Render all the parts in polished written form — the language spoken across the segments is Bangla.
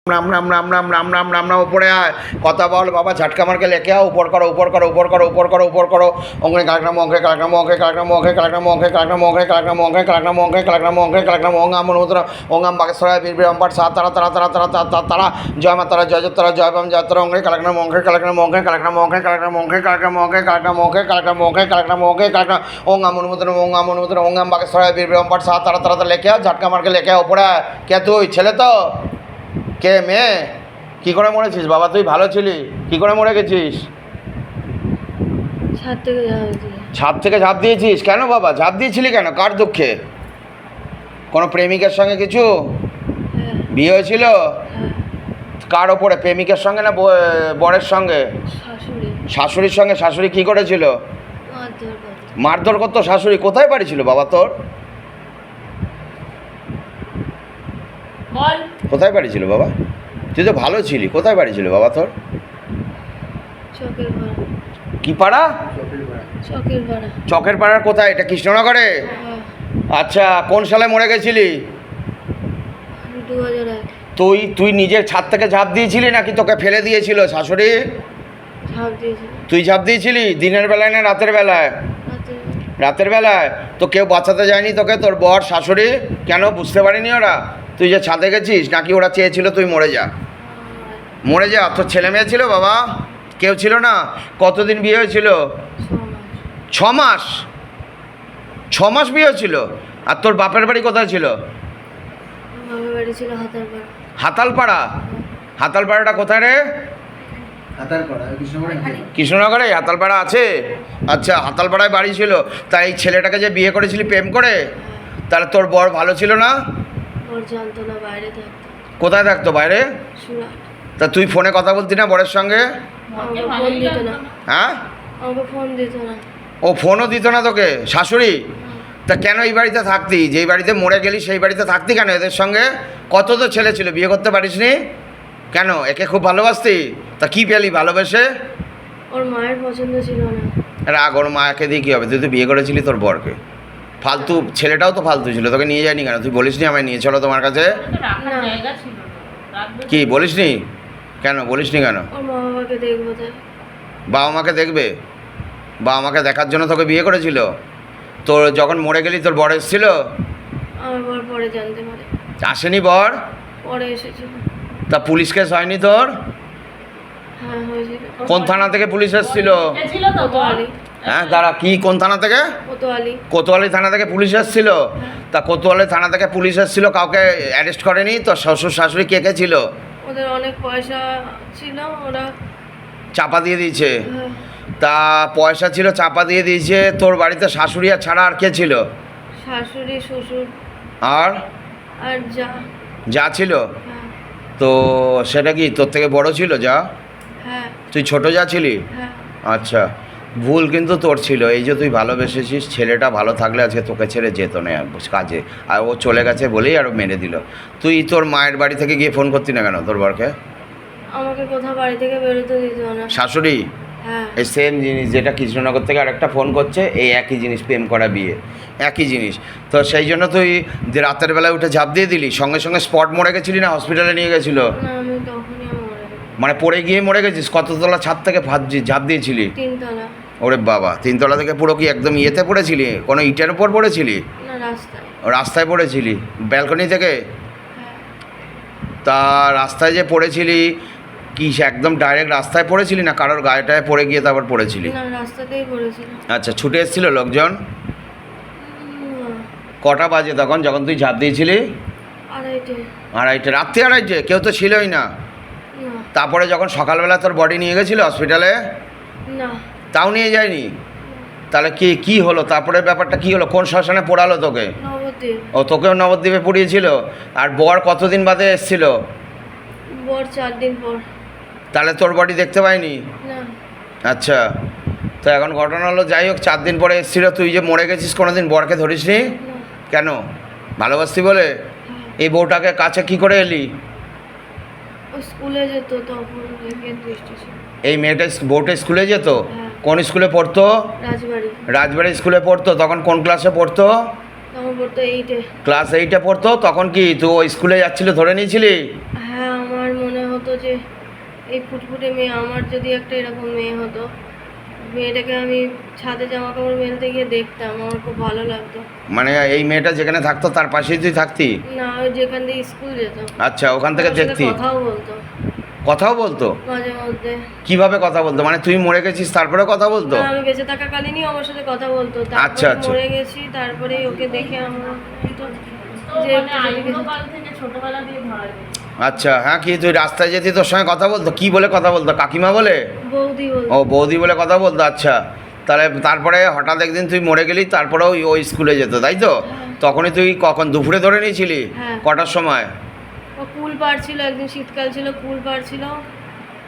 राम राम राम राम राम राम राम राम ऊपर आए कथा बोल बाबा झटका मार के लेके आओ ऊपर करो ऊपर करो ऊपर करो ऊपर करो ऊपर करो ओंगे कालक्रम ओंगे कालक्रम ओंगे कालक्रम ओंगे कालक्रम ओंगे कालक्रम ओंगे कालक्रम ओंगे कालक्रम ओंगे कालक्रम ओंगे कालक्रम ओंगाम अनुत्र ओंगाम बागेश्वराय बीरबिरम पट सात तारा तारा तारा तारा तारा तारा जय माता जय जय तारा जय बम जय तारा ओंगे कालक्रम ओंगे कालक्रम ओंगे कालक्रम ओंगे कालक्रम ओंगे कालक्रम ओंगे कालक्रम ओंगे कालक्रम ओंगे कालक्रम ओंगे कालक्रम ओंगाम अनुत्र ओंगाम बागेश्वराय बीरबिरम पट सात तारा तारा लेके आओ झटका मार के लेके आओ ऊपर आए क्या তুই ছেলে তো কে মেয়ে কি করে মরেছিস বাবা তুই ভালো ছিলি কি করে মরে গেছিস ছাদ থেকে ঝাঁপ দিয়েছিস কেন বাবা ঝাঁপ দিয়েছিলি কেন কার দুঃখে কোনো প্রেমিকের সঙ্গে কিছু বিয়ে হয়েছিল কার ওপরে প্রেমিকের সঙ্গে না বরের সঙ্গে শাশুড়ির সঙ্গে শাশুড়ি কি করেছিল মারধর করতো শাশুড়ি কোথায় বাড়ি ছিল বাবা তোর কোথায় বাড়ি ছিল বাবা তুই তো ভালো ছিলি কোথায় বাড়ি ছিল বাবা তোর কি পাড়া চকের পাড়ার কোথায় এটা কৃষ্ণনগরে আচ্ছা কোন সালে মরে গেছিলি তুই তুই নিজের ছাদ থেকে ঝাঁপ দিয়েছিলি নাকি তোকে ফেলে দিয়েছিল শাশুড়ি তুই ঝাঁপ দিয়েছিলি দিনের বেলায় না রাতের বেলায় রাতের বেলায় তো কেউ বাঁচাতে যায়নি তোকে তোর বর শাশুড়ি কেন বুঝতে পারিনি ওরা তুই যে ছাদে গেছিস নাকি ওরা চেয়েছিল তুই মরে যা মরে যা তোর ছেলে মেয়ে ছিল বাবা কেউ ছিল না কতদিন বিয়ে হয়েছিল 6 মাস 6 মাস বিয়ে হয়েছিল আর তোর বাপের বাড়ি কোথায় ছিল হাতালপাড়া হাতালপাড়াটা কোথায় রে কৃষ্ণনগরে হাতালপাড়া আছে আচ্ছা হাতালপাড়ায় বাড়ি ছিল তাই এই ছেলেটাকে যে বিয়ে করেছিলি প্রেম করে তাহলে তোর বর ভালো ছিল না কোথায় থাকতো বাইরে তা তুই ফোনে কথা বলতি না বরের সঙ্গে হ্যাঁ ও ফোনও দিত না তোকে শাশুড়ি তা কেন এই বাড়িতে থাকতি যেই বাড়িতে মরে গেলি সেই বাড়িতে থাকতি কেন এদের সঙ্গে কত তো ছেলে ছিল বিয়ে করতে পারিস নি কেন একে খুব ভালোবাসতি তা কি পেলি ভালোবেসে ওর মায়ের পছন্দ ছিল না রাগ ওর মাকে দিয়ে কী হবে তুই তো বিয়ে করেছিলি তোর বরকে ফালতু ছেলেটাও তো ফালতু ছিল তোকে নিয়ে যায়নি কেন তুই বলিস নি আমায় নিয়ে চলো তোমার কাছে কি বলিস নি কেন বলিস নি কেন বাবা মাকে দেখবে বাবা মাকে দেখার জন্য তোকে বিয়ে করেছিল তোর যখন মরে গেলি তোর বর এসেছিল আসেনি বর তা পুলিশ কেস হয়নি তোর কোন থানা থেকে পুলিশ এসেছিল হ্যাঁ তারা কি কোন থানা থেকে কোতোয়ালি থানা থেকে পুলিশ এসেছিল তা কোতোয়ালি থানা থেকে পুলিশ এসেছিল কাউকে অ্যারেস্ট করেনি তো শ্বশুর শাশুড়ি কে কে ছিল ওদের অনেক পয়সা ছিল ওরা চাপা দিয়ে দিয়েছে তা পয়সা ছিল চাপা দিয়ে দিয়েছে তোর বাড়িতে শাশুড়ি আর ছাড়া আর কে ছিল শাশুড়ি শ্বশুর আর আর যা ছিল তো সেটা কি তোর থেকে বড় ছিল যা হ্যাঁ তুই ছোট যা ছিলি আচ্ছা ভুল কিন্তু তোর ছিল এই যে তুই ভালোবেসেছিস ছেলেটা ভালো থাকলে আজকে তোকে ছেড়ে যেত না কাজে আর ও চলে গেছে বলেই আরও মেরে দিল তুই তোর মায়ের বাড়ি থেকে গিয়ে ফোন করতি না কেন তোর বরকে আমাকে কোথাও বাড়ি থেকে বেরোতে দিত না শাশুড়ি এই সেম জিনিস যেটা কৃষ্ণনগর থেকে আরেকটা ফোন করছে এই একই জিনিস প্রেম করা বিয়ে একই জিনিস তো সেই জন্য তুই রাতের বেলায় উঠে ঝাঁপ দিয়ে দিলি সঙ্গে সঙ্গে স্পট মরে গেছিলি না হসপিটালে নিয়ে গেছিল মানে পড়ে গিয়ে মরে গেছিস কততলা ছাদ থেকে ঝাঁপ দিয়েছিলি ওরে বাবা 3 তলা থেকে পুরো কি একদম ইয়েতে পড়েছিলি কোনো ইটের উপর পড়েছিলি রাস্তায় পড়েছিলি ব্যালকনি থেকে তা রাস্তায় যে পড়েছিলি কি একদম ডাইরেক্ট রাস্তায় পড়েছিলি না কারোর গায়েটায় পড়ে গিয়ে তারপর পড়েছিলি আচ্ছা ছুটে এসেছিল লোকজন কটা বাজে তখন যখন তুই ঝাঁপ দিয়েছিলি 2:30 রাত্রি 2:30 কেউ তো ছিলই না তারপরে যখন সকালবেলা তোর বডি নিয়ে গেছিল হসপিটালে তাও নিয়ে যায়নি তাহলে কি হলো তারপরে ব্যাপারটা কি হলো কোন শ্মশানে পোড়ালো তোকে ও তোকেও নবদ্বীপে পুড়িয়েছিল আর বর কতদিন বাদে এসেছিল বর 4 দিন পর তাহলে তোর বডি দেখতে পাইনি আচ্ছা তো এখন ঘটনা হলো যাই হোক 4 দিন পরে এসেছিল তুই যে মরে গেছিস কোনোদিন বরকে ধরিসনি কেন ভালোবাসতি বলে এই বউটাকে কাছে কি করে এলি স্কুলে যেত তখন এই মেয়েটা বউটা স্কুলে যেত কোন স্কুলে পড়তো রাজবাড়ি স্কুলে পড়তো তখন কোন ক্লাসে পড়তো তখন পড়তো 8-এ। ক্লাস 8-এ পড়তো, তখন কি তুই ওই স্কুলে যাচ্ছিল ধরে নিয়েছিলি? হ্যাঁ, আমার মনে হতো যে এই ফুটফুটে মেয়ে, আমার যদি একটা এরকম মেয়ে হতো, মেয়েটাকে আমি ছাদে জামা কাপড় মেলতে গিয়ে দেখতাম, আমার খুব ভালো লাগতো। মানে এই মেয়েটা যেখানে থাকতো তার পাশেই তুই থাকতি? না, ওই যেখান থেকে স্কুল যেত আচ্ছা, ওখান থেকে আমার সাথে দেখতি? কথাও বলতো কথাও বলতো? মাঝে মধ্যে। কিভাবে কথা বলতো? মানে তুই মরে গেছিস তারপরে কথা বলতো? না, আমি বেঁচে থাকাকালীনই আমার সাথে কথা বলতো। আচ্ছা, তারপরে আচ্ছা। মরে গেছি, তারপরে ওকে দেখে আমার তো যে ছোটবেলা দিয়ে ধরা যায়। আচ্ছা, হ্যাঁ, কি তুই রাস্তায় যেতি তোর সঙ্গে কথা বলতো? কি বলে কথা বলতো? কাকিমা বলে? বৌদি বলতো। ও, বৌদি বলে কথা বলতো। আচ্ছা, তাহলে তারপরে হঠাৎ একদিন তুই মরে গেলি, তারপরেও ওই স্কুলে যেত, তাই তো? তখনই তুই কখন দুপুরে ধরে নিয়েছিলি? হ্যাঁ। কটার সময়? ও কুল পাড়ছিল, একদিন শীতকাল ছিল, কুল পাড়ছিল,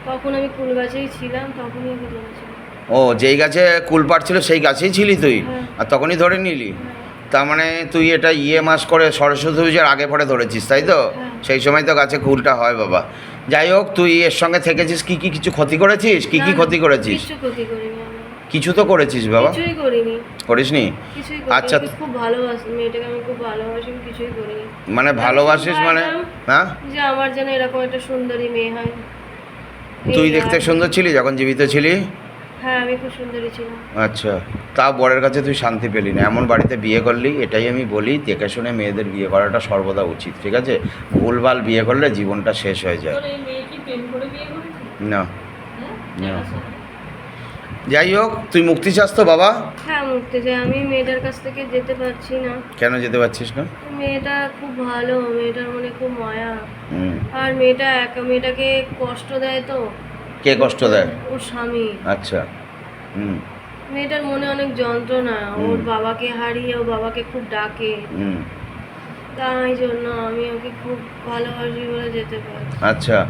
তখন আমি কুল গাছেই ছিলাম, তখনই ওকে ধরেছিল। ও, যেই গাছে কুল পাড়ছিল সেই গাছেই ছিলি তুই? হ্যাঁ। আর তখনই ধরে নিলি? হ্যাঁ। তার মানে তুই এটা মাস করে সরস্বতী পুজোর আগে পরে ধরেছিস, তাই তো? হ্যাঁ। সেই সময় তো গাছে কুলটা হয় বাবা। যাই হোক, তুই এর সঙ্গে থেকেছিস, কি কি কিছু ক্ষতি করেছিস? কি কি না, ক্ষতি করেছিস? কিচ্ছু ক্ষতি করিনি আমি। কিছু তো করেছিস বাবা? কিছুই করিনি, করিসনি? কিছুই আচ্ছা। করিনি। খুব ভালোবাসি মেয়েটাকে, আমি খুব ভালোবাসি, আমি কিছুই করিনি। মানে ভালোবাসিস মানে? হ্যাঁ, যে আমার যেন এরকম একটা সুন্দরী মেয়ে হয়। তুই এই দেখতে আর- সুন্দর ছিলি যখন জীবিত ছিলি? হ্যাঁ, আমি খুব সুন্দরী ছিলাম। আচ্ছা, তা বরের কাছে তুই শান্তি পেলি না, এমন বাড়িতে বিয়ে করলি। এটাই আমি বলি, দেখে শুনে মেয়েদের বিয়ে করাটা সর্বদা উচিত, ঠিক আছে? ভুলভাল বিয়ে করলে জীবনটা শেষ হয়ে যায়। তোর এই মেয়ে কি প্রেম করে বিয়ে করেছিল? না, হ্যাঁ? না। দেখাশোনা। যাই হোক, তুই মুক্তি চাস তো বাবা? হ্যাঁ, মুক্তি চাই। আমি মেয়েটার কাছ থেকে যেতে পারছি না। কেন যেতে পারছিস না? মেয়েটা খুব ভালো, মেয়েটার মনে খুব মায়া। হুম। আর মেয়েটাকে কষ্ট দেয় তো। কে কষ্ট দেয়? ওর স্বামী। আচ্ছা। হুম। মেয়েটার মনে অনেক যন্ত্রণা, ওর বাবাকে হারিয়ে ও বাবাকে খুব ডাকে, হুম। তাই জন্য আমি ওকে খুব ভালোবাসি বলে যেতে পারি। আচ্ছা,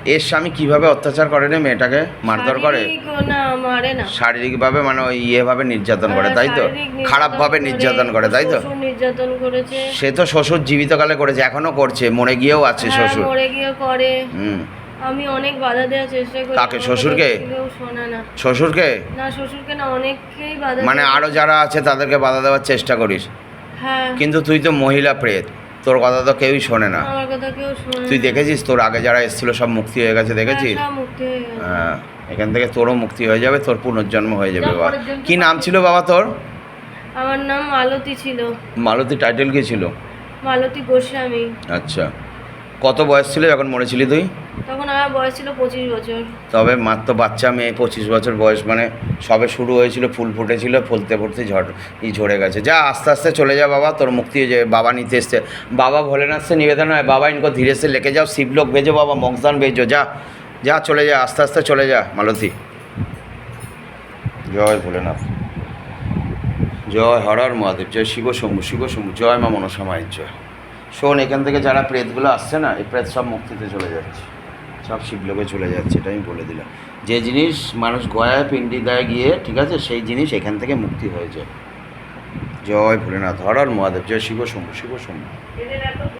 এর স্বামী কিভাবে অত্যাচার করে রে মেয়েটাকে? মারধর করে? শারীরিক না, মারে না। শারীরিকভাবে মানে ওই ভাবে নির্যাতন করে, তাই তো? শারীরিক নির্যাতন খারাপভাবে নির্যাতন করে, তাই তো? শ্বশুর নির্যাতন করেছে। সে তো শ্বশুর জীবিতকালে করেছে, এখনো করছে, মরে গিয়েও আছে হ্যাঁ, শ্বশুর। মরে গিয়ে করে। হুম। আমি অনেক বাধা দেওয়ার চেষ্টা করি। কাকে? আমার শ্বশুরকে? কথা কেউ শোনে না। শ্বশুরকে? না, শ্বশুরকে না, অনেককেই বাধা মানে দিই। আরো যারা আছে তাদেরকে বাধা দেওয়ার চেষ্টা করিস, হ্যাঁ, কিন্তু তুই তো মহিলা প্রেত, তোর কথা তো কেউই শোনে না। আমার কথা কেউ শোনে তুই না। দেখেছিস তোর আগে যারা এসেছিল সব মুক্তি হয়ে গেছে, দেখেছিস? হ্যাঁ, সব মুক্তি হয়ে গেছে। হ্যাঁ, এখান থেকে তোরও মুক্তি হয়ে যাবে, তোর পুনর্জন্ম হয়ে যাবে যা বাবা। পরের জনকে কি নাম ছিল বাবা তোর? আমার নাম মালতী ছিল, মালতী টাইটেল কি ছিল? মালতী গোস্বামী। আচ্ছা, কত বয়স ছিল যখন মরেছিলি তুই? তখন আমার বয়স ছিল 25 বছর। তবে মাত্র বাচ্চা মেয়ে, 25 বছর বয়স, মানে সবে শুরু হয়েছিল, ফুল ফুটেছিল, ফুলতে ফুলতে ঝরে গেছে। যা, আস্তে আস্তে চলে যা বাবা, তোর মুক্তি হয়ে যাবে। বাবা নিতে এসছে, বাবা ভোলেনাথ से निवेदन है, बाबा इनको धीरे से लेके जाओ, शिव लोग भेजो बाबा, मोक्षदान भेजो। যা যা, চলে যা, আস্তে আস্তে চলে যা মালতী। জয় ভোলেনাথ, জয় হর হর মহাদেব, জয় শিব শম্ভু, শিব শম্ভু, জয় মা মনসা মায়ের জয়। শোন, এখান থেকে যারা প্রেতগুলো আসছে না, এই প্রেত সব মুক্তিতে চলে যাচ্ছে, সব শিবলোকে চলে যাচ্ছে, এটা আমি বলে দিলাম। যে জিনিস মানুষ গয়ায় পিণ্ডি দেয় গিয়ে, ঠিক আছে, সেই জিনিস এখান থেকে মুক্তি হয়ে যায়। জয় ভোলেনাথ, হর হর মহাদেব, জয় শিব শম্ভু, শিব শম্ভু।